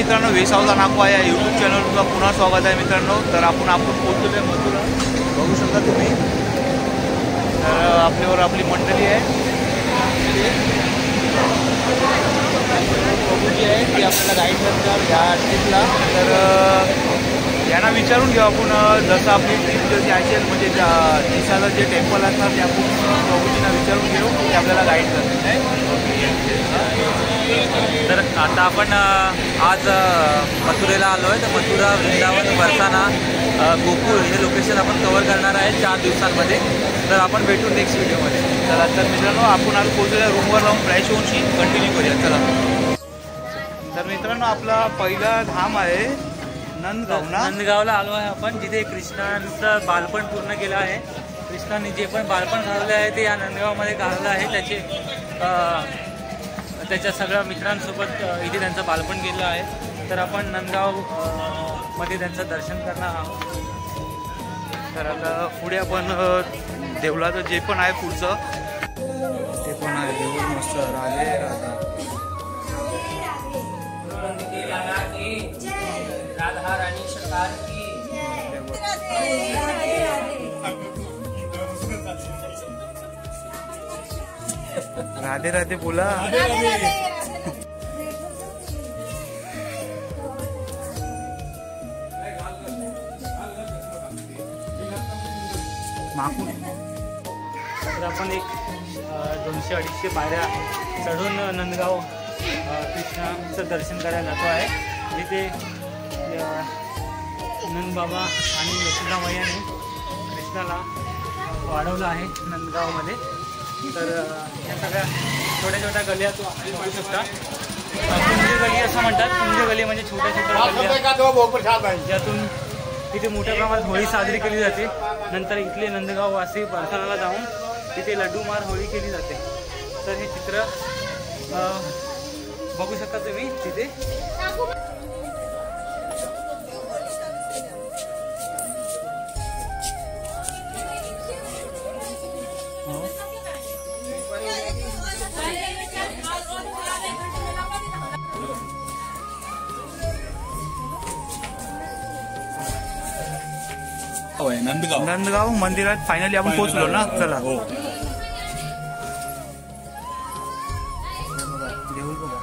मित्रांनो, वेसावला नाकवा या यूट्यूब चॅनलला पुन्हा स्वागत आहे मित्रांनो. तर आपण पोहोचलो आहे मथुरा. बघू शकता तुम्ही. तर आपल्यावर आपली मंडळी आहे प्रभूजी आहे ती आपल्याला गाईड करतात या ट्रिपला. तर यांना विचारून घेऊ आपण, जसं आपली ट्रिप जशी असेल म्हणजे दिसाला जे टेम्पल असणार ते आपण प्रभूजींना विचारून घेऊ, ते आपल्याला गाईड करतात. तर आता आपण आज मथुरेला आलो आहे. तर मथुरा, वृंदावन, बरसाना, गोकुळ हे लोकेशन आपण कव्हर करणार आहे 4 दिवसांमध्ये. तर आपण भेटू नेक्स्ट व्हिडिओमध्ये. चला तर मित्रांनो, आपण आज पोहोचूया रूमवर राहून फ्रेश होऊनशी कंटिन्यू करूया. चला. तर मित्रांनो, आपला पहिला धाम आहे नंदगाव. नंदगावला आलो आहे आपण, जिथे कृष्णांचं बालपण पूर्ण केलं आहे. कृष्णाने जे पण बालपण घालवलं आहे ते या नंदगावमध्ये घालवलं आहे. त्याच्या सगळ्या मित्रांसोबत इथे त्यांचं बालपण केलं आहे. तर आपण नंदगाव मध्ये त्यांचं दर्शन करणार आहोत. तर आता पुढे आपण देवळाचं जे पण आहे पुढचं ते पण आहे. देऊळ मस्त राधे राधा. राधा रानी सरकार की राधे राधे बोला. तर आपण एक 200-250 पायऱ्या चढून नंदगाव कृष्णाचं दर्शन करायला जातो आहे. जिथे नंदबाबा आणि यशोदामय्याने कृष्णाला वाढवलं आहे नंदगावमध्ये. तर या सगळ्या छोट्या छोट्या गल्या तुम्ही बघू शकता. कुंज गली असं म्हणतात. कुंज गली म्हणजे छोट्या छोट्या गल्या ज्यातून तिथे मोठ्या प्रमाणात होळी साजरी केली जाते. नंतर इथले नंदगाववासी बरसानाला जाऊन तिथे लड्डूमार होळी केली जाते. तर हे चित्र बघू शकता तुम्ही तिथे. नंदगाव मंदिरात फायनली आपण पोहोचलो ना. चला. हो. देऊळ बघा,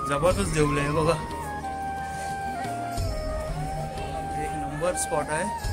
जबरदस्त देऊळ आहे बघा. एक नंबर स्पॉट आहे.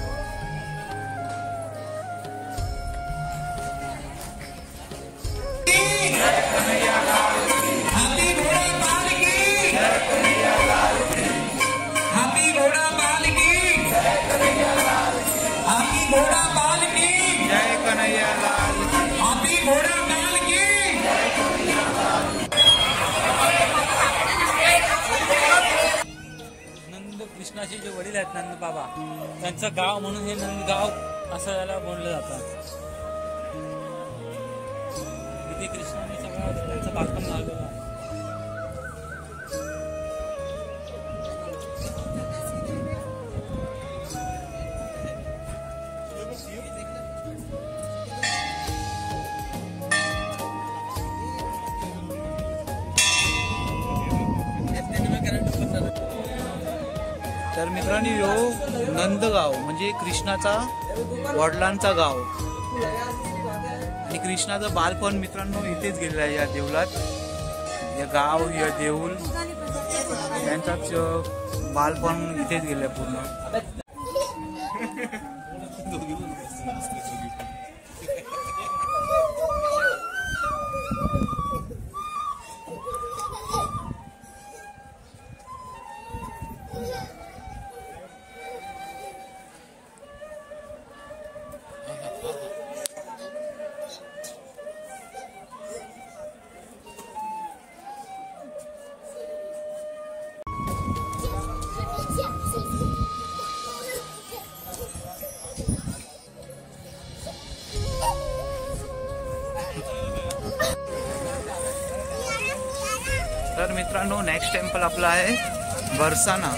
कृष्णाचे जे वडील आहेत नंदबाबा, त्यांचं गाव म्हणून हे नंदगाव असं याला बोललं जातं. इथे कृष्णाने सगळं त्यांचं बालपण घालवलं आहे. तर मित्रांनी नंदगाव म्हणजे कृष्णाचा वडिलांचा गाव आणि कृष्णाचं बालपण मित्रांनो इथेच गेलेलं आहे. या देऊळात, या गाव, या देऊळ यांचाच बालपण इथेच गेलं आहे पूर्ण. तर मित्रांनो, नेक्स्ट टेम्पल आपला आहे बरसाना.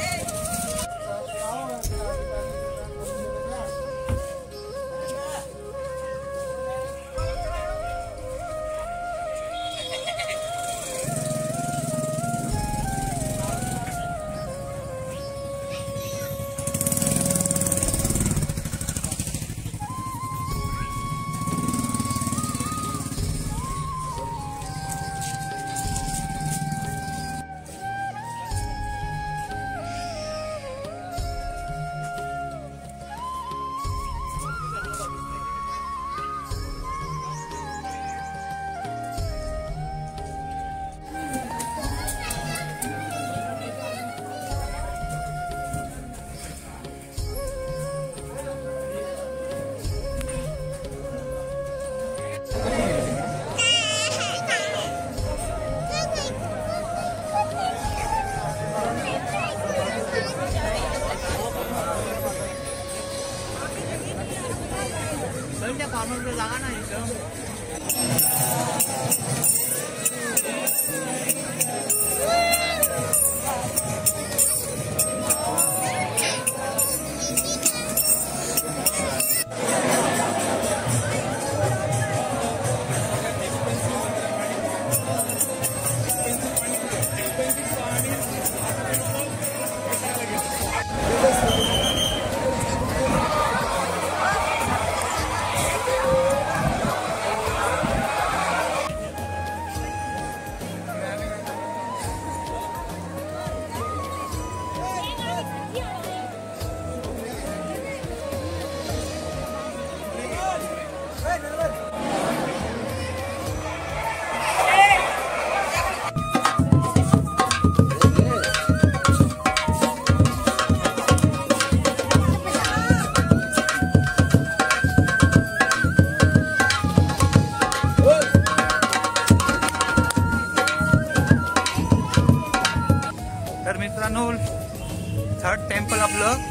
थर्ड टेम्पल आपलं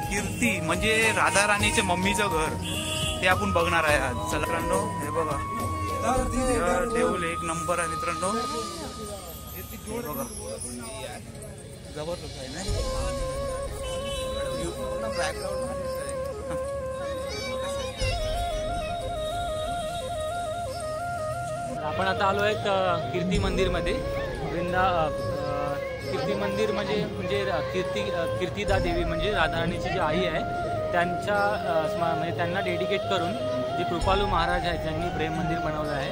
कीर्ती म्हणजे राधा राणीच्या मम्मीचं घर ते आपण बघणार आहे आज. चला मित्रांनो, हे बघा देऊळ एक नंबर आहे मित्रांनो. बघा जबरदस्त आहे ना. आपण आता आलो आहेत कीर्ती मंदिरमध्ये. कीर्ती मंदिर म्हणजे कीर्तिदा देवी म्हणजे राधाराणीची जी आई आहे त्यांच्या म्हणजे त्यांना डेडिकेट करून जे कृपालू महाराज आहेत ज्यांनी प्रेम मंदिर बनवलं आहे,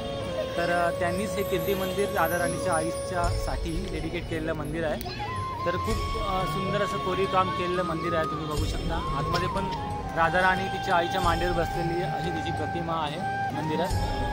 तर त्यांनीच हे कीर्ती मंदिर राधाराणीच्या आईच्यासाठी डेडिकेट केलेलं मंदिर आहे. तर खूप सुंदर असं कोरीव काम केलेलं मंदिर आहे, तुम्ही बघू शकता. आतमध्ये पण राधाराणी तिच्या आईच्या मांडीवर बसलेली अशी तिची प्रतिमा आहे मंदिरात.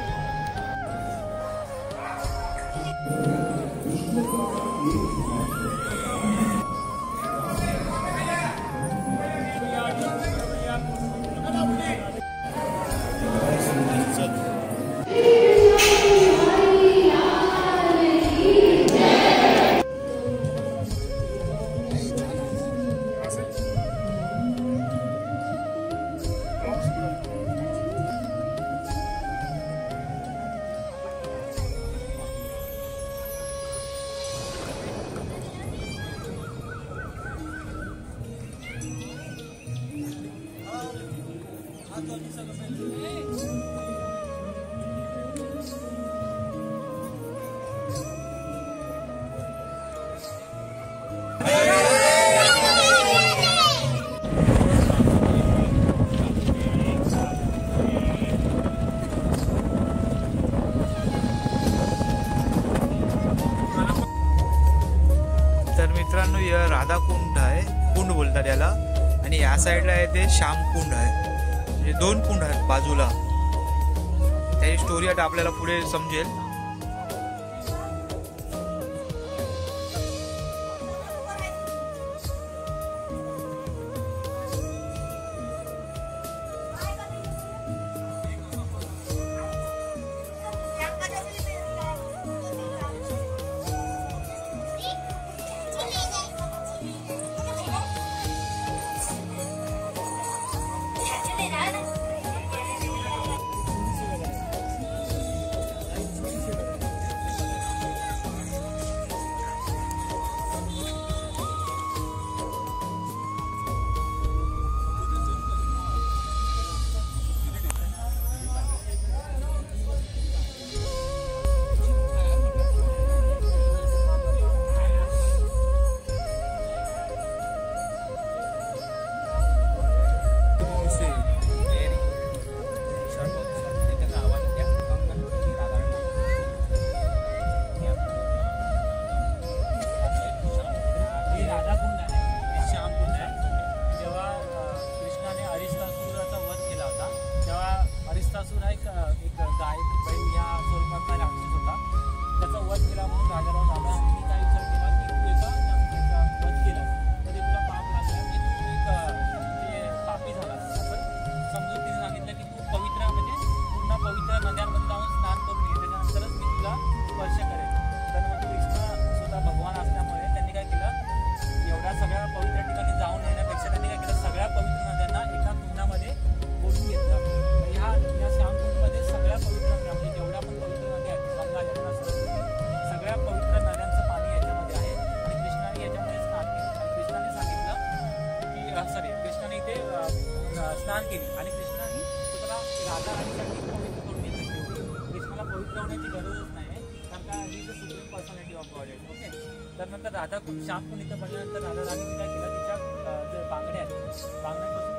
तर मित्रांनो, राधा कुंड आहे, कुंड बोलतात याला. आणि या साईडला आहे ते श्याम कुंड आहे. म्हणजे दोन कुंड आहेत बाजूला. त्याची स्टोरी आता आपल्याला पुढे समजेल. पर्सनॅलिटी ऑफ गॉड आहे. ओके. तर नंतर राधाकुंड श्यामकुंड इथं बनल्यानंतर राधा राणीने काय केलं, तिच्या जे बांगड्या आहेत बांगड्यांपासून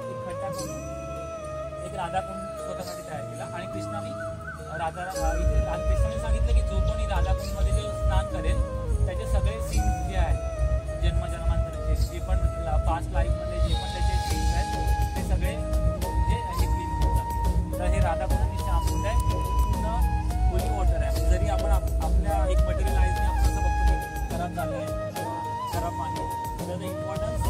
एक खड्डा करून एक राधाकुंड स्वतःसाठी तयार केला. आणि कृष्णाने कृष्णाने सांगितलं की जो कोणी राधाकुंडमध्ये जो स्नान करेल त्याचे सगळे सीन्स जे आहेत जन्मजन्मांतरचे जे पण पास्ट लाईफमध्ये जे पण त्याचे सीन्स आहेत ते सगळे म्हणजे हे क्लीन होतात. तर हे राधाकुंड आणि श्यामकुंड आहे, पूर्ण होली वॉटर आहे. जरी आपण आपल्या एक मटेरियलाइजने आपण असं बघतो की खराब झालं आहे किंवा खराब पाणी, तर इम्पॉर्टन्स